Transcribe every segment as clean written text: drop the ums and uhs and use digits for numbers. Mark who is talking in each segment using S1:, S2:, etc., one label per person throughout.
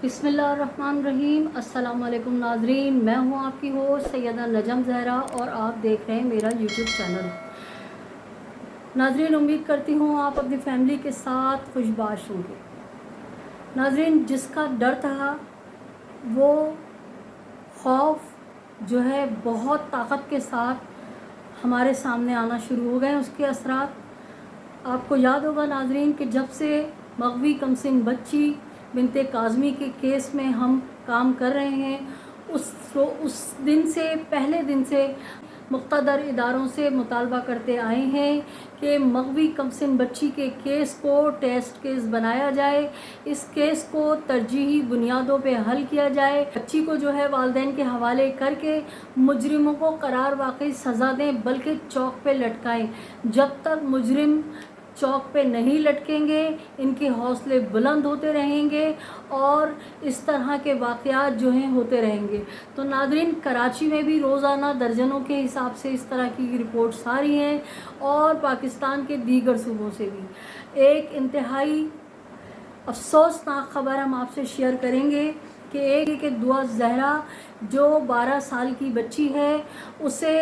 S1: बिस्मिल्लाहिर्रहमानिर्रहीम। अस्सलाम वालेकुम नाज़रीन, मैं हूँ आपकी होस्ट सैयदा नजम ज़हरा और आप देख रहे हैं मेरा यूट्यूब चैनल। नाज़रीन, उम्मीद करती हूँ आप अपनी फैमिली के साथ खुशबाश होंगे। नाज़रीन, जिसका डर था वो खौफ जो है बहुत ताकत के साथ हमारे सामने आना शुरू हो गए। उसके असरात आपको याद होगा नाज़रीन कि जब से मग़वी कमसिन बच्ची बिनते काज़मी के केस में हम काम कर रहे हैं उस दिन से पहले दिन से मुक़्तदर इदारों से मुतालबा करते आए हैं कि मग़वी कमसिन बच्ची के केस को टेस्ट केस बनाया जाए, इस केस को तरजीही बुनियादों पे हल किया जाए। बच्ची को जो है वालिदैन के हवाले करके मुजरिमों को करार वाकई सज़ा दें, बल्कि चौक पे लटकाएं। जब तक मुजरिम चौक पे नहीं लटकेंगे इनके हौसले बुलंद होते रहेंगे और इस तरह के वाक़यात जो हैं होते रहेंगे। तो नाज़रीन, कराची में भी रोज़ाना दर्जनों के हिसाब से इस तरह की रिपोर्ट्स आ रही हैं और पाकिस्तान के दीगर सूबों से भी। एक इंतहाई अफसोसनाक ख़बर हम आपसे शेयर करेंगे कि एक दुआ ज़हरा जो 12 साल की बच्ची है उसे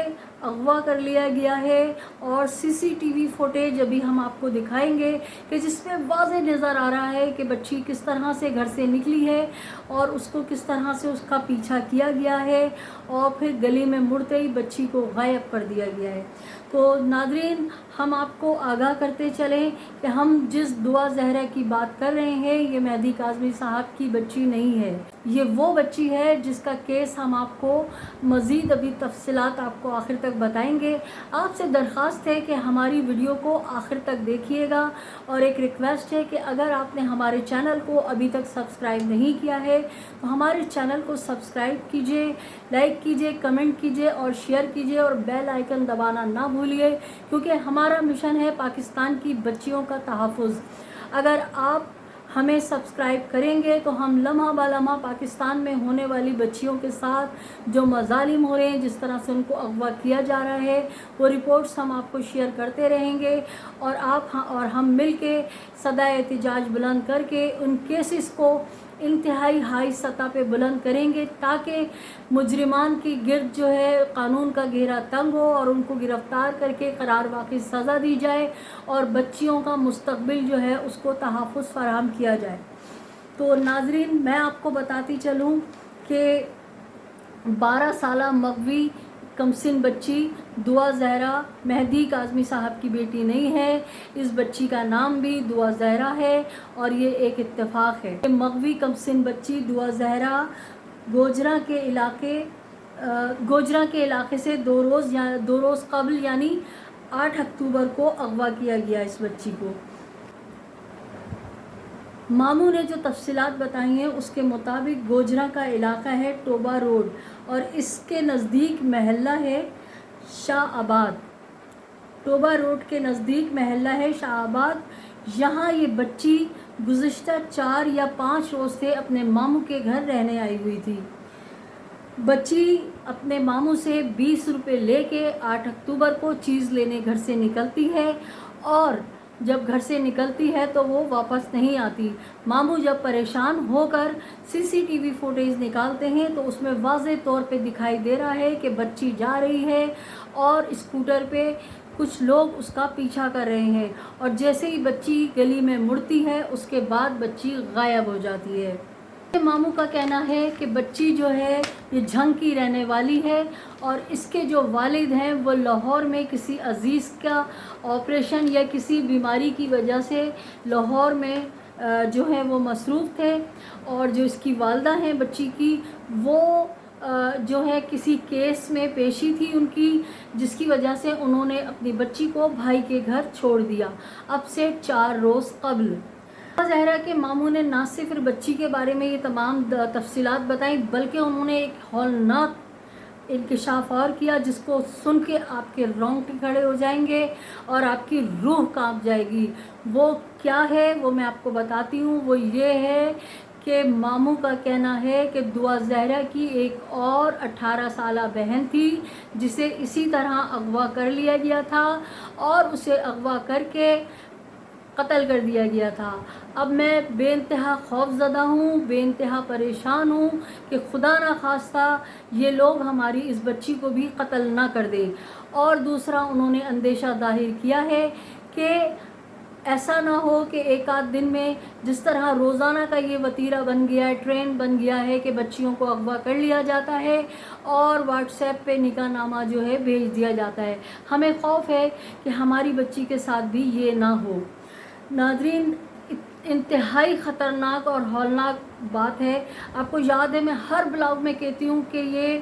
S1: अगवा कर लिया गया है और सीसीटीवी फुटेज अभी हम आपको दिखाएंगे कि जिसमें वाज़ेह नज़र आ रहा है कि बच्ची किस तरह से घर से निकली है और उसको किस तरह से उसका पीछा किया गया है और फिर गली में मुड़ते ही बच्ची को गायब कर दिया गया है। तो नाज़रीन, हम आपको आगाह करते चलें कि हम जिस दुआ ज़हरा की बात कर रहे हैं ये मेहदी काज़मी साहब की बच्ची नहीं है, ये वो बच्ची है जिसका केस हम आपको मज़ीद अभी तफसीलात आपको आखिर तक बताएंगे। आपसे दरख्वास्त है कि हमारी वीडियो को आखिर तक देखिएगा और एक रिक्वेस्ट है कि अगर आपने हमारे चैनल को अभी तक सब्सक्राइब नहीं किया है तो हमारे चैनल को सब्सक्राइब कीजिए, लाइक कीजिए, कमेंट कीजिए और शेयर कीजिए और बेल आइकन दबाना ना भूलिए, क्योंकि हमारा मिशन है पाकिस्तान की बच्चियों का तहफ़्फ़ुज़। अगर आप हमें सब्सक्राइब करेंगे तो हम लम्हा बालम्हा पाकिस्तान में होने वाली बच्चियों के साथ जो मज़ालिम हो रहे हैं, जिस तरह से उनको अगवा किया जा रहा है, वो रिपोर्ट्स हम आपको शेयर करते रहेंगे और हम मिल के सदाए एहतिजाज बुलंद करके उन केसेस को इंतहाई हाई सतह पे बुलंद करेंगे ताकि मुजरिमान की गिरद जो है कानून का घेरा तंग हो और उनको गिरफ़्तार करके करार वाक़ई सज़ा दी जाए और बच्चियों का मुस्तक़बिल जो है उसको तहफ़्फ़ुज़ फ़राहम किया जाए। तो नाज़रीन, मैं आपको बताती चलूँ कि 12 साला मग़वी कमसिन बच्ची दुआ ज़हरा मेहदी काज़मी साहब की बेटी नहीं है। इस बच्ची का नाम भी दुआ ज़हरा है और ये एक इत्तेफाक है। मग़वी कमसिन बच्ची दुआ ज़हरा गोजरा के इलाके से दो रोज़ कबल यानी 8 अक्टूबर को अगवा किया गया। इस बच्ची को मामू ने जो तफसीलात बताई हैं उसके मुताबिक गोजरा का इलाका है टोबा रोड और इसके नज़दीक महल्ला है शाह आबाद। टोबा रोड के नज़दीक महल्ला है शाह आबाद। यहाँ ये बच्ची गुज़िश्ता 4 या 5 रोज़ से अपने मामू के घर रहने आई हुई थी। बच्ची अपने मामू से 20 रुपये लेके 8 अक्टूबर को चीज़ लेने घर से निकलती है और जब घर से निकलती है तो वो वापस नहीं आती। मामू जब परेशान होकर सीसीटीवी फुटेज निकालते हैं तो उसमें वाज़ेह तौर पे दिखाई दे रहा है कि बच्ची जा रही है और स्कूटर पे कुछ लोग उसका पीछा कर रहे हैं और जैसे ही बच्ची गली में मुड़ती है उसके बाद बच्ची गायब हो जाती है। मामू का कहना है कि बच्ची जो है ये झंग की रहने वाली है और इसके जो वालिद हैं वो लाहौर में किसी अजीज़ का ऑपरेशन या किसी बीमारी की वजह से लाहौर में जो है वो मसरूफ़ थे और जो इसकी वालदा हैं बच्ची की वो जो है किसी केस में पेशी थी उनकी, जिसकी वजह से उन्होंने अपनी बच्ची को भाई के घर छोड़ दिया अब से 4 रोज़ कबल। ज़हरा के मामू ने ना सिर्फ बच्ची के बारे में ये तमाम तफसीलात बताई बल्कि उन्होंने एक हौलनाक इंकशाफ और किया जिसको सुन के आपके रोंगटे खड़े हो जाएंगे और आपकी रूह कांप जाएगी। वो क्या है वो मैं आपको बताती हूँ। वो ये है कि मामू का कहना है कि दुआ ज़हरा की एक और 18 साला बहन थी जिसे इसी तरह अगवा कर लिया गया था और उसे अगवा करके قتل کر دیا گیا تھا۔ اب میں بے انتہا خوف زدہ ہوں، بے انتہا پریشان ہوں کہ خدا نخواستہ یہ لوگ ہماری اس بچی کو بھی قتل نہ کر دیں۔ اور دوسرا انہوں نے اندیشہ ظاہر کیا ہے کہ ایسا نہ ہو کہ ایک آدھ دن میں جس طرح روزانہ کا یہ وتیرہ بن گیا ہے، ٹرینڈ بن گیا ہے کہ بچیوں کو اغوا کر لیا جاتا ہے اور واٹس ایپ پہ نکاح نامہ جو ہے بھیج دیا جاتا ہے۔ ہمیں خوف ہے کہ ہماری بچی کے ساتھ بھی یہ نہ ہو۔ ناظرین، انتہائی خطرناک اور ہولناک بات ہے۔ آپ کو یاد ہے میں ہر بلاگ میں کہتی ہوں کہ یہ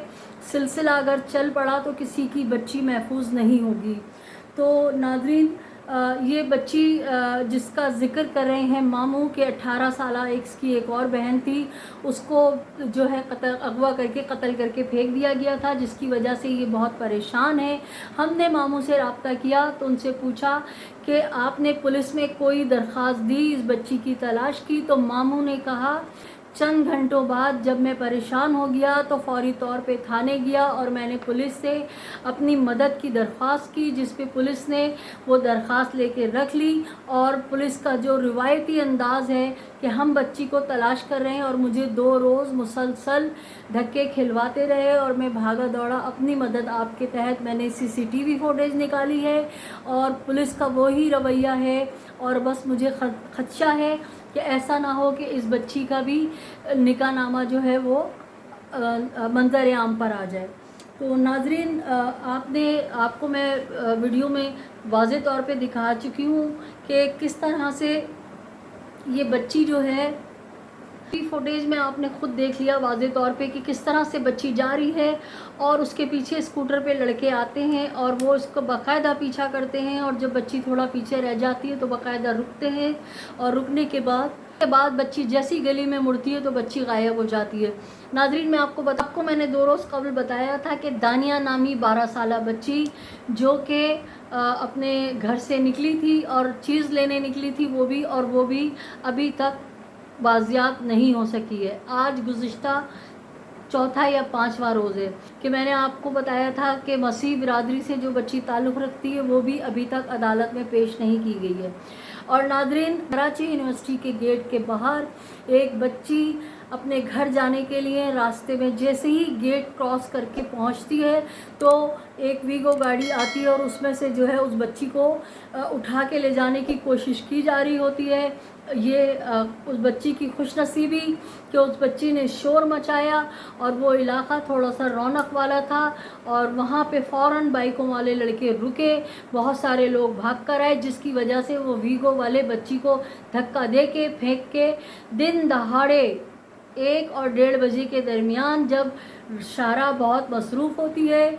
S1: سلسلہ اگر چل پڑا تو کسی کی بچی محفوظ نہیں ہوگی۔ تو ناظرین، یہ بچی جس کا ذکر کر رہے ہیں ماموں کے 18 سالہ کی ایک اور بہن تھی، اس کو جو ہے اغوا کر کے قتل کر کے پھینک دیا گیا تھا، جس کی وجہ سے یہ بہت پریشان ہے۔ ہم نے ماموں سے رابطہ کیا تو ان سے پوچھا کہ آپ نے پولیس میں کوئی درخواست دی اس بچی کی تلاش کی؟ تو ماموں نے کہا چند گھنٹوں بعد جب میں پریشان ہو گیا تو فوری طور پہ تھانے گیا اور میں نے پولیس سے اپنی مدد کی درخواست کی، جس پہ پولیس نے وہ درخواست لے کے رکھ لی۔ اور پولیس کا جو روایتی انداز ہے کہ ہم بچی کو تلاش کر رہے ہیں اور مجھے 2 روز مسلسل دھکے کھلواتے رہے اور میں بھاگا دوڑا اپنی مدد آپ کے تحت میں نے CCTV فوٹیج نکالی ہے اور پولیس کا وہی رویہ ہے۔ اور بس مجھے خدشہ ہے کہ ایسا نہ ہو کہ اس بچی کا بھی نکاح نامہ جو ہے وہ منظر عام پر آ جائے۔ تو ناظرین، آپ کو میں ویڈیو میں واضح طور پہ دکھا چکی ہوں کہ کس طرح سے یہ بچی جو ہے، فوٹیج میں آپ نے خود دیکھ لیا واضح طور پہ کہ کس طرح سے بچی جا رہی ہے اور اس کے پیچھے اسکوٹر پہ لڑکے آتے ہیں اور وہ اس کو باقاعدہ پیچھا کرتے ہیں، اور جب بچی تھوڑا پیچھے رہ جاتی ہے تو باقاعدہ رکتے ہیں، اور رکنے کے بعد بچی جیسی گلی میں مڑتی ہے تو بچی غائب ہو جاتی ہے۔ ناظرین، میں آپ کو میں نے 2 روز قبل بتایا تھا کہ دانیہ نامی 12 سالہ بچی جو کہ اپنے گھر سے نکلی تھی اور چیز لینے نکلی تھی، وہ بھی ابھی تک بازیاب نہیں ہو سکی ہے۔ آج گزشتہ 4تھا یا 5واں روز ہے کہ میں نے آپ کو بتایا تھا کہ مسیح برادری سے جو بچی تعلق رکھتی ہے وہ بھی ابھی تک عدالت میں پیش نہیں کی گئی ہے۔ اور ناظرین، کراچی یونیورسٹی کے گیٹ کے باہر ایک بچی اپنے گھر جانے کے لیے راستے میں جیسے ہی گیٹ کراس کر کے پہنچتی ہے تو ایک ویگو گاڑی آتی ہے اور اس میں سے جو ہے اس بچی کو اٹھا کے لے جانے کی کوشش کی جا رہی ہوتی ہے۔ یہ اس بچی کی خوش نصیبی کہ اس بچی نے شور مچایا اور وہ علاقہ تھوڑا سا رونق والا تھا اور وہاں پہ فوراً بائکوں والے لڑکے رکے، بہت سارے لوگ بھاگ کر آئے، جس کی وجہ سے وہ ویگو والے بچی کو دھکا دے کے پھینک کے دن دہاڑے 1 اور 1:30 بجے کے درمیان، جب شارع بہت مصروف ہوتی ہے،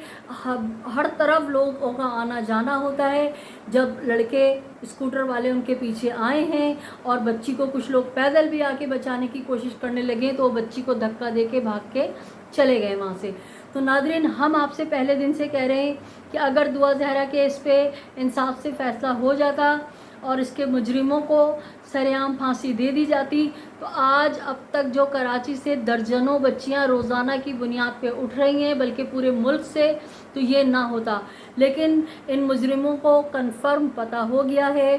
S1: ہر طرف لوگوں کا آنا جانا ہوتا ہے، جب لڑکے اسکوٹر والے ان کے پیچھے آئے ہیں اور بچی کو کچھ لوگ پیدل بھی آ کے بچانے کی کوشش کرنے لگے تو وہ بچی کو دھکا دے کے بھاگ کے چلے گئے وہاں سے۔ تو ناظرین، ہم آپ سے پہلے دن سے کہہ رہے ہیں کہ اگر دعا زہرا کیس پہ انصاف سے فیصلہ ہو جاتا اور اس کے مجرموں کو سرعام پھانسی دے دی جاتی تو آج اب تک جو کراچی سے درجنوں بچیاں روزانہ کی بنیاد پہ اٹھ رہی ہیں، بلکہ پورے ملک سے، تو یہ نہ ہوتا۔ لیکن ان مجرموں کو کنفرم پتہ ہو گیا ہے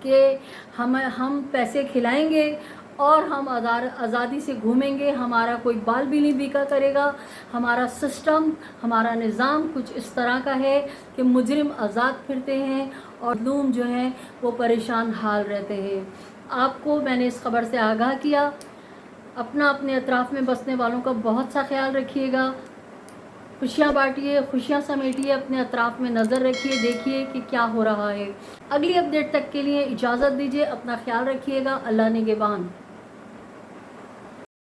S1: کہ ہم پیسے کھلائیں گے اور ہم آزادی سے گھومیں گے، ہمارا کوئی بال بھی نہیں بیکا کرے گا۔ ہمارا سسٹم، ہمارا نظام کچھ اس طرح کا ہے کہ مجرم آزاد پھرتے ہیں اور مظلوم جو ہیں وہ پریشان حال رہتے ہیں۔ آپ کو میں نے اس خبر سے آگاہ کیا۔ اپنے اطراف میں بسنے والوں کا بہت سا خیال رکھیے گا، خوشیاں بانٹیے، خوشیاں سمیٹیے، اپنے اطراف میں نظر رکھیے، دیکھیے کہ کیا ہو رہا ہے۔ اگلی اپڈیٹ تک کے لیے اجازت دیجیے، اپنا خیال رکھیے گا۔ اللہ نگہبان۔